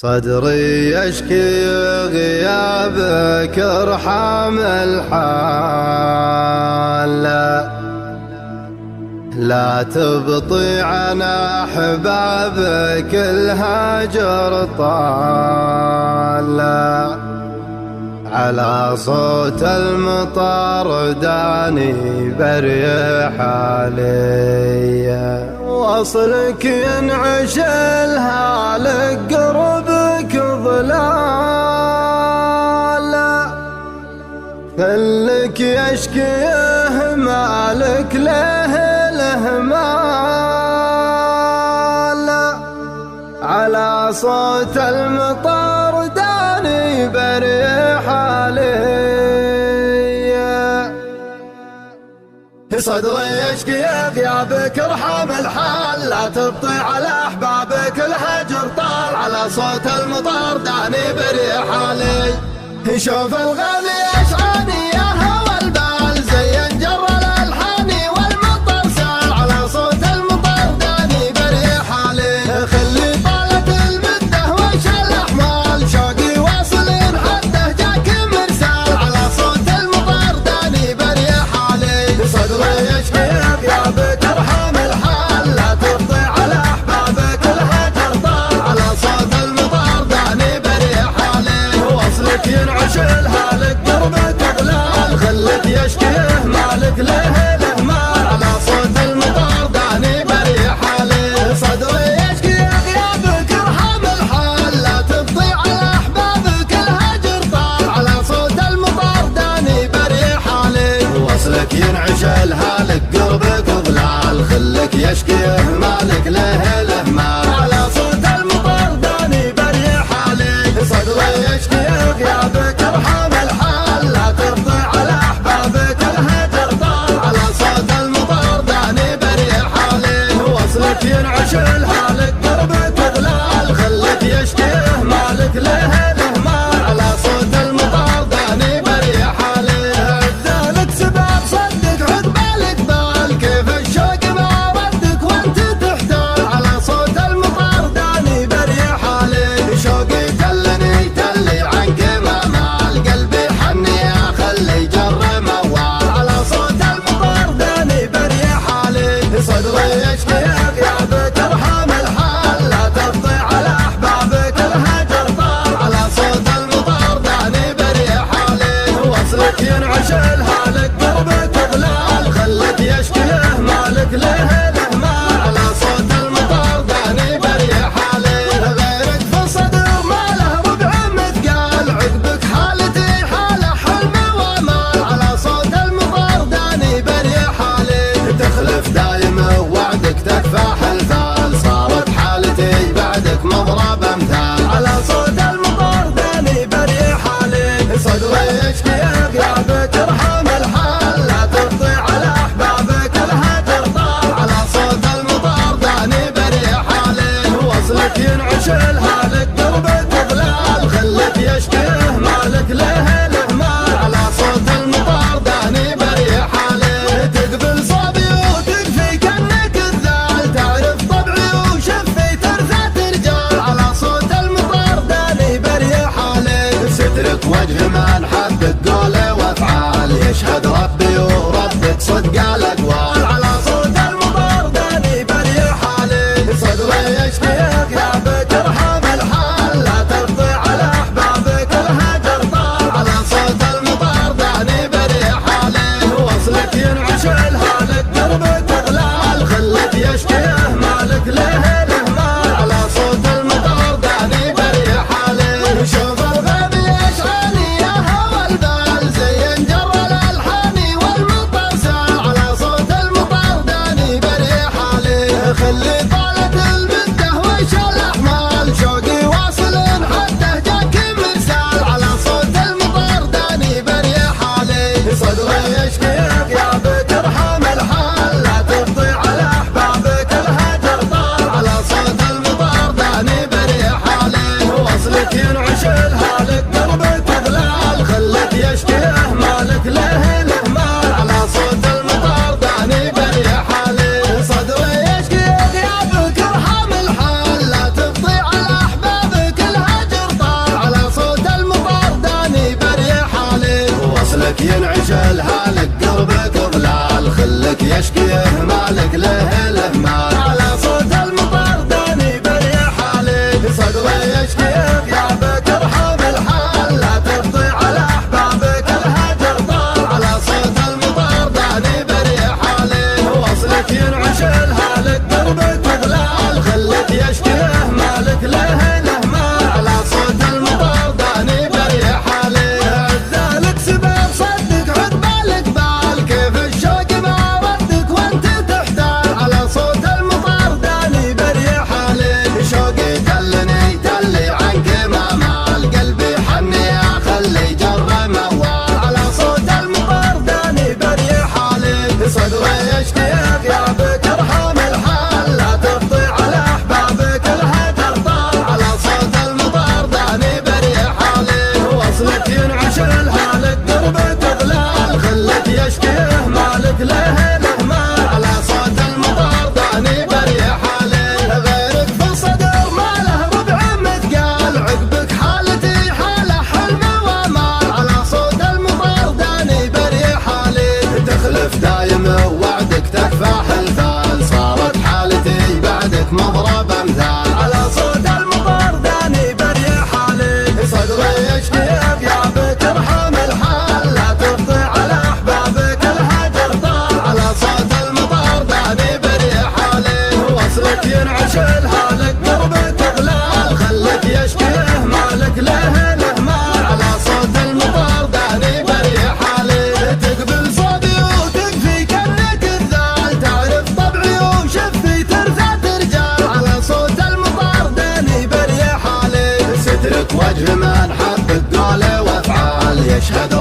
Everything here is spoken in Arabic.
صدري يشكي غيابك ارحم الحال، لا تبطي عن أحبابك الهجر طال. على صوت المطر داني بريح علي، وصلك ينعش الهالك قربك ظلال. خلك يشكي مالك له الهمال. على صوت المطر داني بريح علي، صدري يشكي غيابك ارحم الحال. لا تبطي على احبابك الهجر طال. على صوت المطر داني بريح علي، شوف الغالي اشعاني يا هوى البال زين جر الالحان والمطر سال. على صوت المطر داني بريح علي، خلي طالت المده وش الاحمال. شوقي واصل حده جاك مرسال. على صوت المطر داني بريح علي، صدري يشكي غيابك ارحم الحال. لا تبطي على احبابك الهجر طال. على صوت المطر داني بريح علي، وصلك ينعش الهالك قربك ظلال. خلك يشكيه مالك له الهمال. على صوت المطر داني بريح علي، صدري يشكي غيابك ارحم الحال. لا تبطي على احبابك الهجر طال. على صوت المطر داني بريح علي، وصلك ينعش الهالك قربك ظلال. خلك يشكيه مالك له الهمال. على صوت المطر داني بريح علي، صدري يشكي غيابك ارحم الحال. لا تبطي على احبابك الهجر طال. على صوت المطر داني بريح علي، وصلك ينعش الهالك قربك ظلال. خلك يشكيه مالك له الهمال. على صوت المطر داني بريح علي، عذالك سباب صدق عقبالك بال. كيف الشوق ما ردك وانت تحتال. على صوت المطر داني بريح علي، شوقي تلني تلي عنك ما مال. قلبي حني اخلي جر موال. على صوت المطر داني بريح علي، صدري يشكي غيابك ارحم الحال. لا تبطي على احبابك الهجر طال. على صوت المطر داني بريح علي، وصلك ينعش الهالك قربك ظلال. خلك يشكيه مالك له الهمال. على صوت المطر داني بريح علي، غيرك في الصدر ما له ربع مثقال. عقبك حالتي حاله حلم وامال. على صوت المطر داني بريح علي، تخلف دايم وعدك تكفاح الفال. صارت حالتي بعدك مضرب امثال. على صوت المطر داني بريح علي، صدري يشكي غيابك ارحم الحال. لا تبطي على احبابك الهجر طال. على صوت المطر داني بريح علي، وصلك ينعش الهالك قربك ظلال. خلك يشكيه مالك له الهمال. على صوت المطر داني بريح علي، تقبل صوبي وتكفي كانك الذال. تعرف طبعي وشفي ترثات رجال. على صوت المطر داني بريح علي، سترك وجه من حقك قوله وافعال. يشهد ربي وربك صدق الاقوال. على صوت المطر داني بريح علي، صدري يشكي غيابك ارحم مالك له الهمال على صوت المطر داني بريح حالي صدري يشكيك يا بك ارحم الحال لا تفضي على احبابك الهجر طال على صوت المطر داني بريح حالي وصلك ينعش الهالك دربك اغلال خلك يشكيه مالك له الهمال على صوت المطر داني بريح حالي عذالك سبب صدق عقبالك بال كيف الشوق ما ردك وانت تحتال على صوت المطر داني بريح حالي شوقي تلني تلي عنك ما مال قلبي حني اخلي جر موال على صوت المطر داني بريح حالي صدري يشكيك يا بك ارحم الحال لا تفضي على احبابك الهجر طال على صوت المطر داني بريح حالي وصلك ينعش الهالك دربك اغلال خلك يشكيه مالك له الهمال على صوت المطر داني بريح حالي غيرك في الصدر ما له ربع مثقال عقبك حالتي حاله حلم وامال على صوت المطر داني بريح حالي تخلف دايم ووعدك تكفح الفال صارت حالتي بعدك مضرب امثال على صوت المطر داني بريح حالي صدري يشكيك يا بك ارحم الحال لا تفضي على احبابك الهجر طال على صوت المطر داني بريح حالي وصلك ينعش الهالك دربك اغلال خلك يشكيه مالك له الهمال على صوت المطر داني بريح حالي تقبل صوتي وتكفي كانك الذال تعرف طبعي وشفي ترثى رجال على صوت المطر داني بريح حالي سترك وجه من حبك قول وافعال يشهد